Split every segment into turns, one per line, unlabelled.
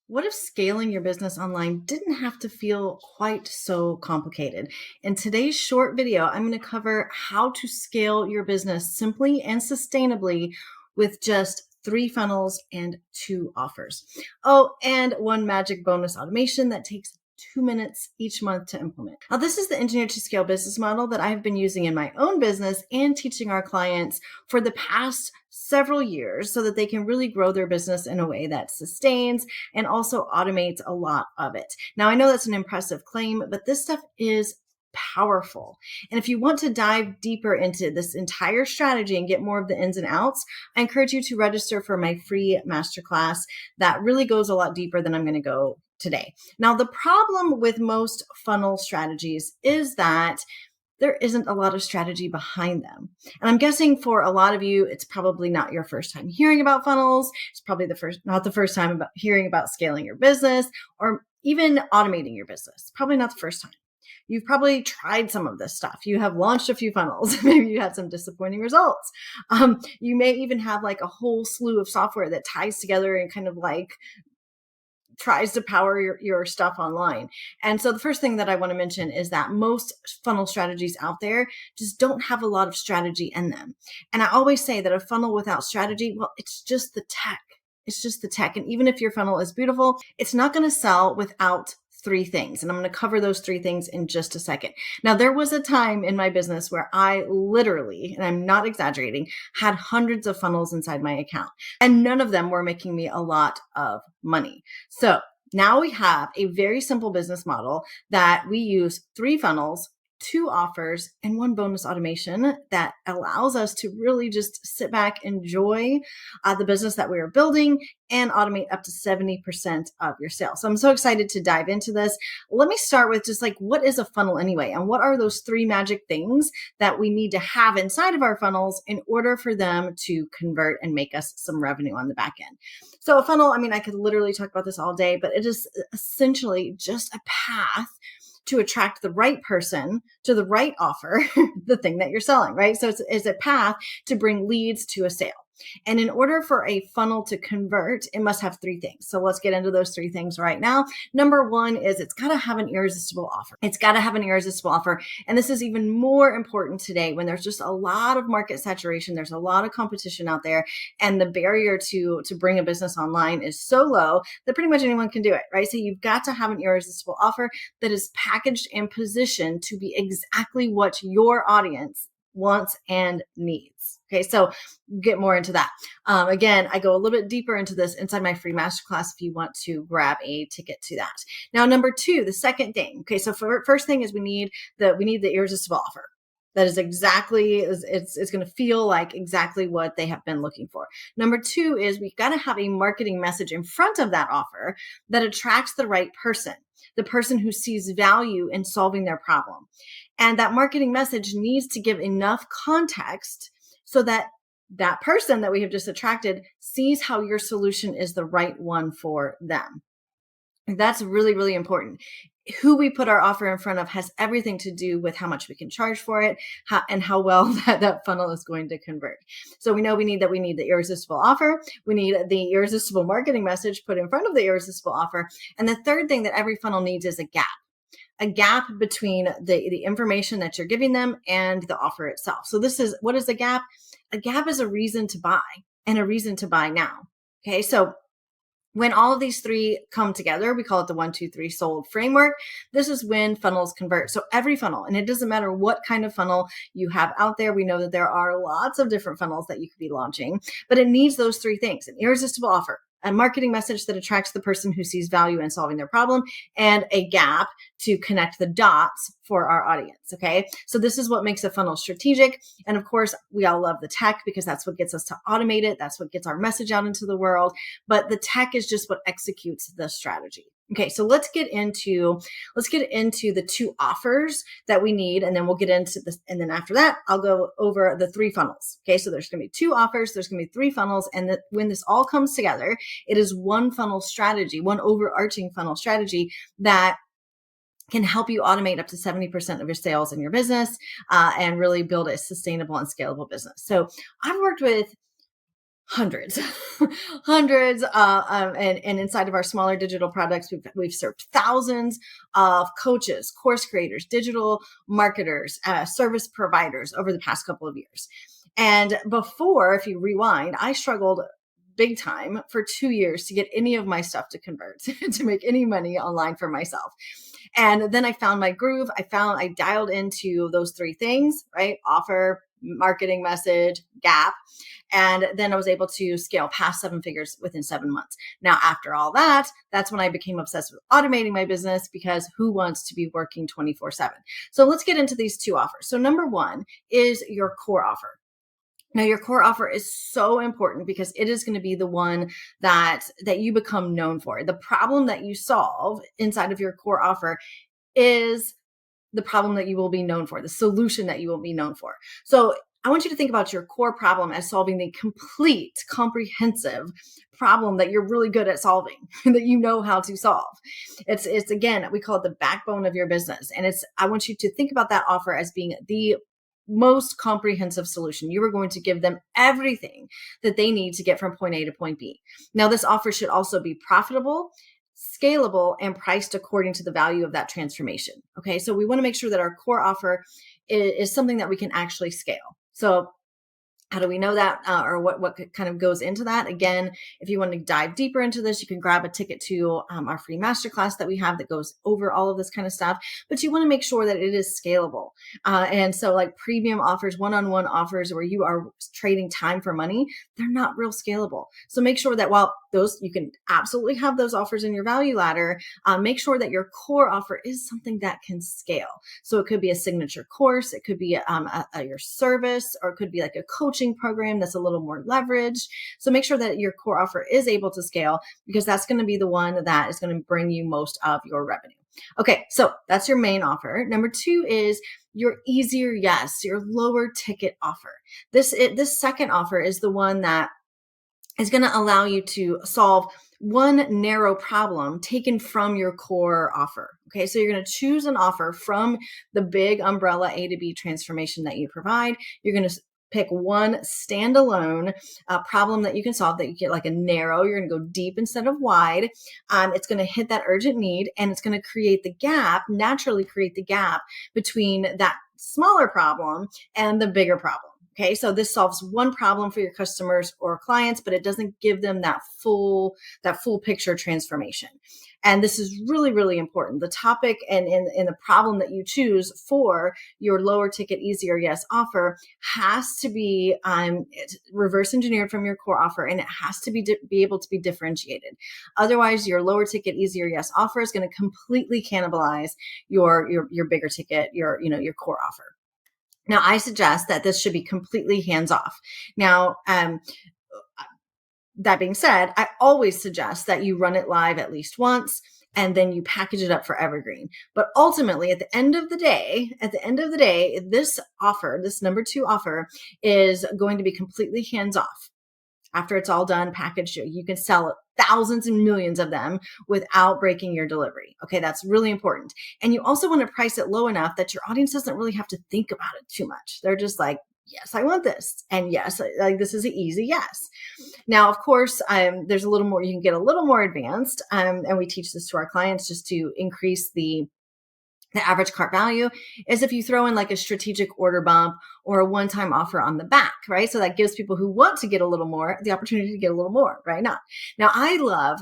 What if scaling your business online didn't have to feel quite so complicated? In today's short video, I'm going to cover how to scale your business simply and sustainably with just 3 funnels and 2 offers. Oh, and one magic bonus automation that takes 2 minutes each month to implement. Now, this is the engineer to scale business model that I've been using in my own business and teaching our clients for the past several years so that they can really grow their business in a way that sustains and also automates a lot of it. Now, I know that's an impressive claim, but this stuff is powerful. And if you want to dive deeper into this entire strategy and get more of the ins and outs, I encourage you to register for my free masterclass that really goes a lot deeper than I'm going to go today. Now, the problem with most funnel strategies is that there isn't a lot of strategy behind them. And I'm guessing for a lot of you, it's probably not your first time hearing about funnels. It's probably not the first time hearing about scaling your business or even automating your business. Probably not the first time. You've probably tried some of this stuff. You have launched a few funnels. Maybe you had some disappointing results. You may even have like a whole slew of software that ties together and kind of like tries to power your stuff online. And so the first thing that I want to mention is that most funnel strategies out there just don't have a lot of strategy in them. And I always say that a funnel without strategy, well, it's just the tech. It's just the tech. And even if your funnel is beautiful, it's not going to sell without 3 things. And I'm going to cover those 3 things in just a second. Now, there was a time in my business where I literally, and I'm not exaggerating, had hundreds of funnels inside my account, and none of them were making me a lot of money. So now we have a very simple business model that we use 3 funnels, 2 offers, and 1 bonus automation that allows us to really just sit back, enjoy the business that we are building, and automate up to 70% of your sales. So I'm so excited to dive into this. Let me start with just like, what is a funnel anyway? And what are those 3 magic things that we need to have inside of our funnels in order for them to convert and make us some revenue on the back end? So a funnel, I mean, I could literally talk about this all day, but it is essentially just a path to attract the right person to the right offer, the thing that you're selling, right? So it's a path to bring leads to a sale. And in order for a funnel to convert, it must have 3 things. So let's get into those 3 things right now. Number 1 is it's got to have an irresistible offer. It's got to have an irresistible offer. And this is even more important today when there's just a lot of market saturation. There's a lot of competition out there. And the barrier to bring a business online is so low that pretty much anyone can do it, right? So you've got to have an irresistible offer that is packaged and positioned to be exactly what your audience wants and needs. Okay, so get more into that. Again, I go a little bit deeper into this inside my free masterclass if you want to grab a ticket to that. Now, number 2, the second thing. Okay, so first thing is we need the irresistible offer. That is exactly, it's going to feel like exactly what they have been looking for. Number 2 is we've got to have a marketing message in front of that offer that attracts the right person, the person who sees value in solving their problem. And that marketing message needs to give enough context so that that person that we have just attracted sees how your solution is the right one for them. That's really, really important. Who we put our offer in front of has everything to do with how much we can charge for it and how well that funnel is going to convert. So we know we need the irresistible offer. We need the irresistible marketing message put in front of the irresistible offer. And the third thing that every funnel needs is a gap between the information that you're giving them and the offer itself. So what is a gap? A gap is a reason to buy and a reason to buy now. Okay. So when all of these 3 come together, we call it the 1, 2, 3 sold framework. This is when funnels convert. So every funnel, and it doesn't matter what kind of funnel you have out there. We know that there are lots of different funnels that you could be launching, but it needs those 3 things: an irresistible offer, a marketing message that attracts the person who sees value in solving their problem, and a gap to connect the dots for our audience. Okay. So this is what makes a funnel strategic. And of course, we all love the tech because that's what gets us to automate it. That's what gets our message out into the world. But the tech is just what executes the strategy. Okay, so let's get into the 2 offers that we need, and then we'll get into this. And then after that, I'll go over the 3 funnels. Okay, so there's going to be 2 offers, there's going to be 3 funnels, and when this all comes together, it is one funnel strategy, one overarching funnel strategy that can help you automate up to 70% of your sales in your business and really build a sustainable and scalable business. So I've worked with hundreds, hundreds, and inside of our smaller digital products, we've served thousands of coaches, course creators, digital marketers, service providers over the past couple of years. And before, if you rewind, I struggled big time for 2 years to get any of my stuff to convert, to make any money online for myself. And then I found my groove. I dialed into those three things, right? Offer, marketing message, gap. And then I was able to scale past 7 figures within 7 months. Now, after all that, that's when I became obsessed with automating my business, because who wants to be working 24/7? So let's get into these two offers. So number one is your core offer. Now, your core offer is so important because it is going to be the one that you become known for. The problem that you solve inside of your core offer is the problem that you will be known for, the solution that you will be known for. So I want you to think about your core problem as solving the complete, comprehensive problem that you're really good at solving, that you know how to solve. It's again, we call it the backbone of your business. And I want you to think about that offer as being the most comprehensive solution. You are going to give them everything that they need to get from point A to point B. Now, this offer should also be profitable, scalable, and priced according to the value of that transformation. Okay, so we want to make sure that our core offer is something that we can actually scale. So how do we know that, or what kind of goes into that? Again, if you want to dive deeper into this, you can grab a ticket to our free masterclass that we have that goes over all of this kind of stuff. But you want to make sure that it is scalable. And so like premium offers, one-on-one offers where you are trading time for money, they're not real scalable. So make sure that while those, you can absolutely have those offers in your value ladder, make sure that your core offer is something that can scale. So it could be a signature course, it could be your service, or it could be like a coaching program that's a little more leveraged. So make sure that your core offer is able to scale, because that's going to be the one that is going to bring you most of your revenue. Okay, so that's your main offer. Number two is your easier yes, your lower ticket offer. This second offer is the one that is going to allow you to solve one narrow problem taken from your core offer. Okay, so you're going to choose an offer from the big umbrella A to B transformation that you provide. You're going to pick one standalone problem that you can solve, that you get like a narrow, you're going to go deep instead of wide. It's going to hit that urgent need, and it's going to naturally create the gap between that smaller problem and the bigger problem. Okay, so this solves one problem for your customers or clients, but it doesn't give them that full picture transformation. And this is really, really important. The topic and the problem that you choose for your lower ticket, easier yes offer has to be reverse engineered from your core offer, and it has to be able to be differentiated. Otherwise, your lower ticket, easier yes offer is going to completely cannibalize your bigger ticket, your core offer. Now, I suggest that this should be completely hands-off. Now, that being said, I always suggest that you run it live at least once, and then you package it up for evergreen. But ultimately, at the end of the day, this offer, this number two offer, is going to be completely hands-off. After it's all done, packaged, you can sell thousands and millions of them without breaking your delivery. Okay, that's really important. And you also want to price it low enough that your audience doesn't really have to think about it too much. They're just like, yes, I want this. And yes, like this is an easy yes. Now, of course, there's a little more, you can get a little more advanced. And we teach this to our clients just to increase the average cart value, is if you throw in like a strategic order bump or a one-time offer on the back, right? So that gives people who want to get a little more the opportunity to get a little more, right? Now I love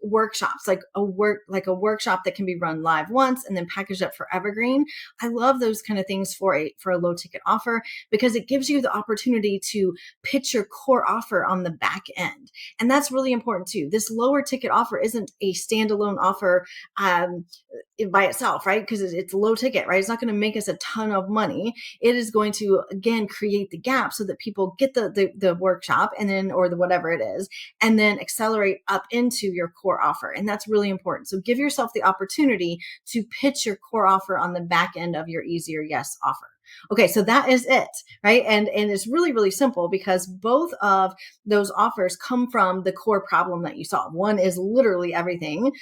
workshops, like a workshop that can be run live once and then packaged up for evergreen. I love those kind of things for a low ticket offer, because it gives you the opportunity to pitch your core offer on the back end. And that's really important too. This lower ticket offer isn't a standalone offer by itself, right? Because it's low ticket, right? It's not going to make us a ton of money. It is going to, again, create the gap so that people get the workshop and then, or the whatever it is, and then accelerate up into your core offer. And that's really important. So give yourself the opportunity to pitch your core offer on the back end of your easier yes offer. Okay, so that is it, right? And it's really, really simple, because both of those offers come from the core problem that you solve. One is literally everything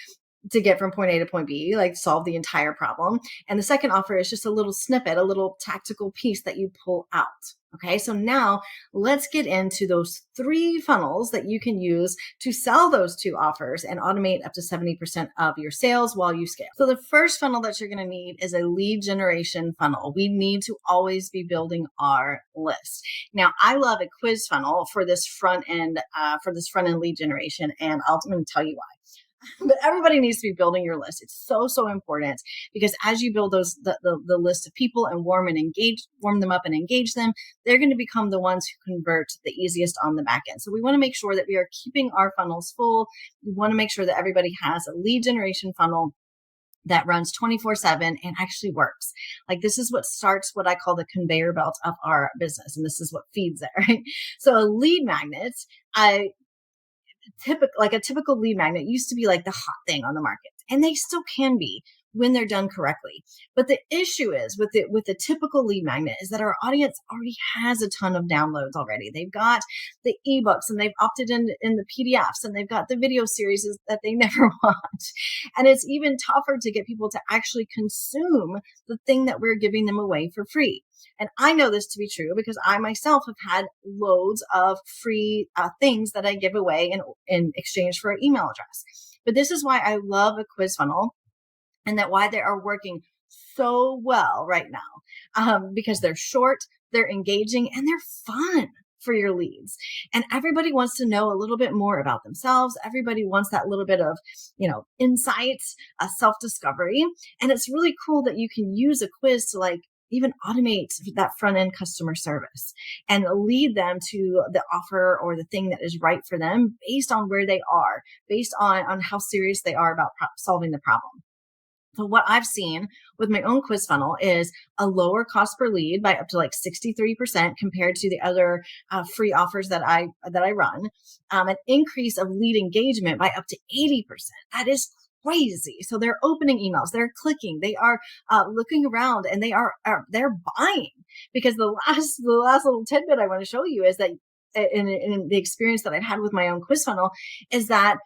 to get from point A to point B, like solve the entire problem. And the second offer is just a little snippet, a little tactical piece that you pull out. Okay, so now let's get into those 3 funnels that you can use to sell those 2 offers and automate up to 70% of your sales while you scale. So the first funnel that you're going to need is a lead generation funnel. We need to always be building our list. Now, I love a quiz funnel for this front end lead generation, and I'm going to tell you why. But everybody needs to be building your list. It's so important, because as you build the list of people and warm them up and engage them, they're going to become the ones who convert the easiest on the back end. So we want to make sure that we are keeping our funnels full. We want to make sure that everybody has a lead generation funnel that runs 24/7 and actually works. Like, this is what starts what I call the conveyor belt of our business, and this is what feeds it, right? So a lead magnet, a typical lead magnet used to be like the hot thing on the market, and they still can be when they're done correctly. But the issue is with the typical lead magnet is that our audience already has a ton of downloads already. They've got the ebooks, and they've opted in the PDFs, and they've got the video series that they never watch. And it's even tougher to get people to actually consume the thing that we're giving them away for free. And I know this to be true because I myself have had loads of free things that I give away in exchange for an email address. But this is why I love a quiz funnel, and that why they are working so well right now, because they're short, they're engaging, and they're fun for your leads. And everybody wants to know a little bit more about themselves. Everybody wants that little bit of, insights, self-discovery. And it's really cool that you can use a quiz to even automate that front end customer service and lead them to the offer or the thing that is right for them based on where they are, based on how serious they are about solving the problem. So what I've seen with my own quiz funnel is a lower cost per lead by up to 63% compared to the other free offers that I run, an increase of lead engagement by up to 80%. That is crazy. So they're opening emails, they're clicking, they are looking around, and they're buying. Because the last little tidbit I want to show you is that in the experience that I've had with my own quiz funnel is that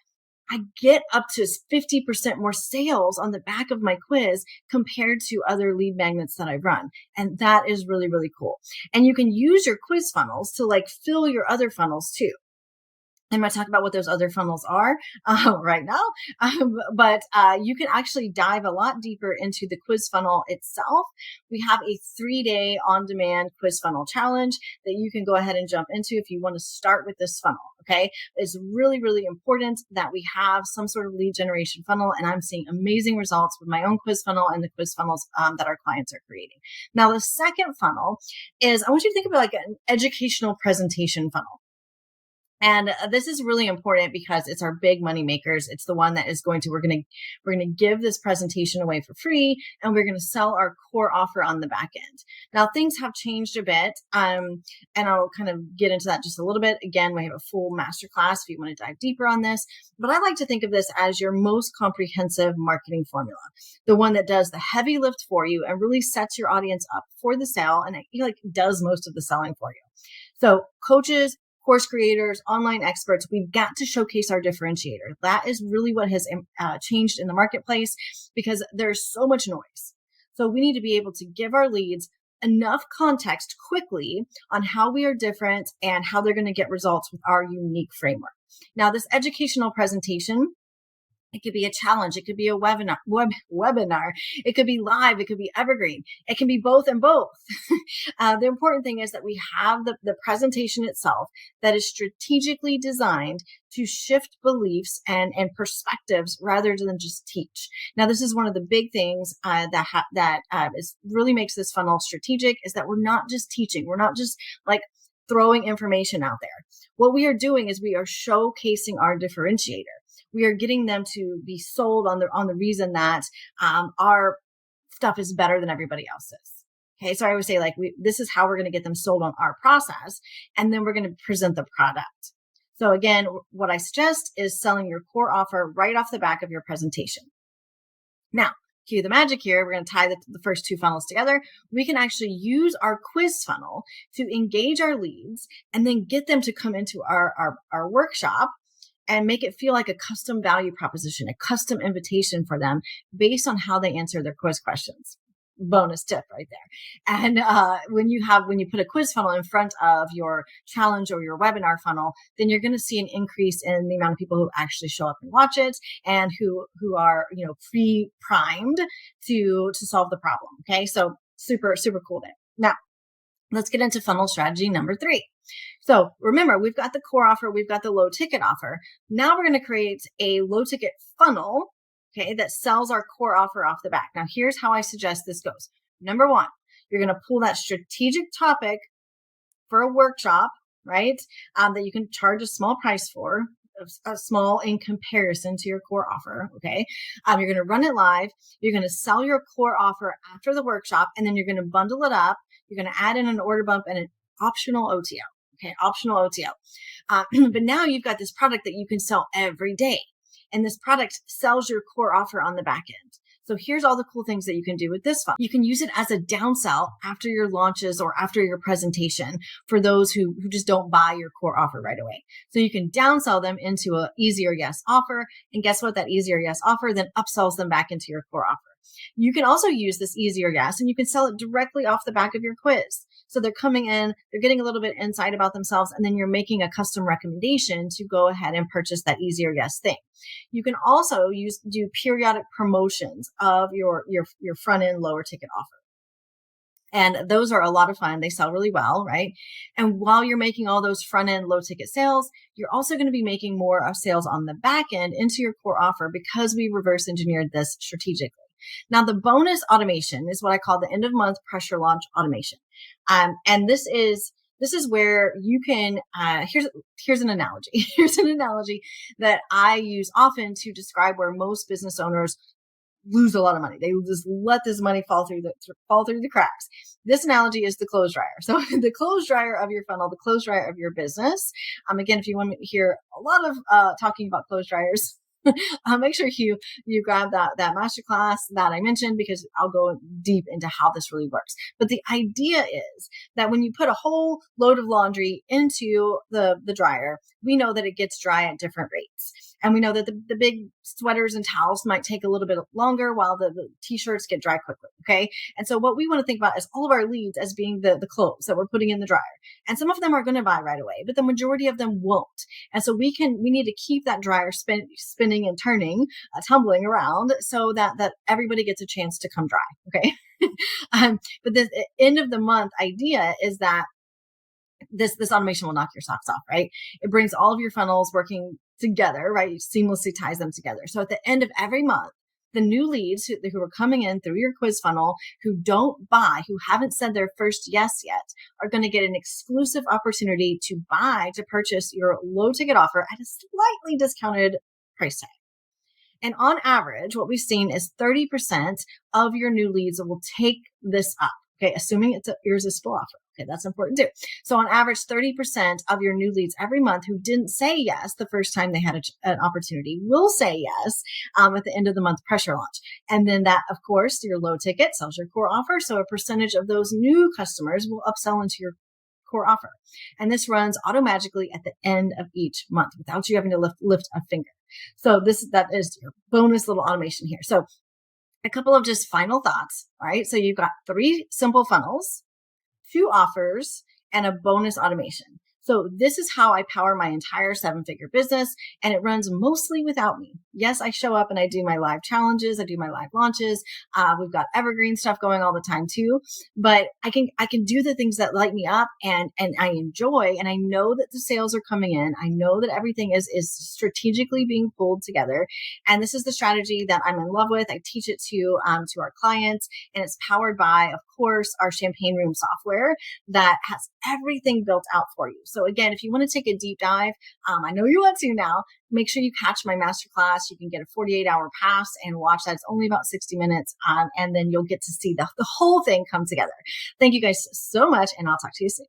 I get up to 50% more sales on the back of my quiz compared to other lead magnets that I've run. And that is really, really cool. And you can use your quiz funnels to fill your other funnels too. I'm going to talk about what those other funnels are right now, but you can actually dive a lot deeper into the quiz funnel itself. We have a 3-day on-demand quiz funnel challenge that you can go ahead and jump into if you want to start with this funnel. Okay, it's really, really important that we have some sort of lead generation funnel, and I'm seeing amazing results with my own quiz funnel and the quiz funnels that our clients are creating. Now, the second funnel is, I want you to think about an educational presentation funnel. And this is really important because it's our big money makers. It's the one that is we're going to give this presentation away for free, and we're going to sell our core offer on the back end. Now, things have changed a bit, and I'll kind of get into that just a little bit. Again, we have a full masterclass if you want to dive deeper on this, but I like to think of this as your most comprehensive marketing formula, the one that does the heavy lift for you and really sets your audience up for the sale, and it does most of the selling for you. So coaches, course creators, online experts, we've got to showcase our differentiator. That is really what has changed in the marketplace, because there's so much noise. So we need to be able to give our leads enough context quickly on how we are different and how they're going to get results with our unique framework. Now, this educational presentation, it could be a challenge. It could be a webinar. It could be live. It could be evergreen. It can be both and both. The important thing is that we have the presentation itself that is strategically designed to shift beliefs and perspectives rather than just teach. Now, this is one of the big things that really makes this funnel strategic, is that we're not just teaching. We're not just throwing information out there. What we are doing is we are showcasing our differentiator. We are getting them to be sold on the reason that our stuff is better than everybody else's. Okay, so I always say this is how we're going to get them sold on our process, and then we're going to present the product. So again, what I suggest is selling your core offer right off the back of your presentation. Now, cue the magic here. We're going to tie the first 2 funnels together. We can actually use our quiz funnel to engage our leads and then get them to come into our workshop and make it feel like a custom value proposition, a custom invitation for them based on how they answer their quiz questions. bonus tip right there. And when you put a quiz funnel in front of your challenge or your webinar funnel, then you're going to see an increase in the amount of people who actually show up and watch it, and who are, pre-primed to solve the problem. Okay, so super cool there. Now let's get into funnel strategy number 3. So remember, we've got the core offer, we've got the low ticket offer. Now we're going to create a low ticket funnel, okay, that sells our core offer off the back. Now here's how I suggest this goes. Number 1, you're going to pull that strategic topic for a workshop, right? That you can charge a small price for, a small in comparison to your core offer. Okay. You're going to run it live. You're going to sell your core offer after the workshop, and then you're going to bundle it up. You're going to add in an order bump and an optional OTO. Okay. Optional OTO. But now you've got this product that you can sell every day. And this product sells your core offer on the back end. So here's all the cool things that you can do with this funnel. You can use it as a downsell after your launches or after your presentation for those who just don't buy your core offer right away. So you can downsell them into an easier yes offer. And guess what? That easier yes offer then upsells them back into your core offer. You can also use this easier yes, and you can sell it directly off the back of your quiz. So they're coming in, they're getting a little bit insight about themselves, and then you're making a custom recommendation to go ahead and purchase that easier yes thing. You can also do periodic promotions of your front end lower ticket offer. And those are a lot of fun. They sell really well, right? And while you're making all those front end low ticket sales, you're also going to be making more of sales on the back end into your core offer, because we reverse engineered this strategically. Now, the bonus automation is what I call the end of month pressure launch automation. And this is where you can, here's an analogy. Here's an analogy that I use often to describe where most business owners lose a lot of money. They just let this money fall through the cracks. This analogy is the clothes dryer. So the clothes dryer of your funnel, the clothes dryer of your business. Again, if you want to hear a lot of talking about clothes dryers, make sure you grab that masterclass that I mentioned, because I'll go deep into how this really works. But the idea is that when you put a whole load of laundry into the dryer, we know that it gets dry at different rates. And we know that the big sweaters and towels might take a little bit longer, while the t-shirts get dry quickly. Okay. And so what we want to think about is all of our leads as being the clothes that we're putting in the dryer. And some of them are going to buy right away, but the majority of them won't. And so we need to keep that dryer spinning and turning, tumbling around, so that everybody gets a chance to come dry. Okay. But the end of the month idea is that this automation will knock your socks off, right? It brings all of your funnels working together, right? It seamlessly ties them together. So at the end of every month, the new leads who are coming in through your quiz funnel, who don't buy, who haven't said their first yes yet, are going to get an exclusive opportunity to purchase your low ticket offer at a slightly discounted price tag. And on average, what we've seen is 30% of your new leads will take this up. Okay, assuming it's an irresistible offer. Okay, that's important too. So on average, 30% of your new leads every month who didn't say yes the first time they had an opportunity will say yes at the end of the month pressure launch. And then that, of course, your low ticket sells your core offer. So a percentage of those new customers will upsell into your core offer. And this runs automatically at the end of each month without you having to lift a finger. So that is your bonus little automation here. So a couple of just final thoughts, right? So you've got 3 simple funnels, 2 offers, and a bonus automation. So this is how I power my entire 7-figure business, and it runs mostly without me. Yes, I show up and I do my live challenges, I do my live launches. We've got evergreen stuff going all the time too, but I can do the things that light me up and I enjoy, and I know that the sales are coming in. I know that everything is strategically being pulled together, and this is the strategy that I'm in love with. I teach it to our clients, and it's powered by, of course, our Champagne Room software that has everything built out for you. So again, if you want to take a deep dive, I know you want to now, make sure you catch my masterclass. You can get a 48-hour pass and watch that. It's only about 60 minutes. And then you'll get to see the whole thing come together. Thank you guys so much, and I'll talk to you soon.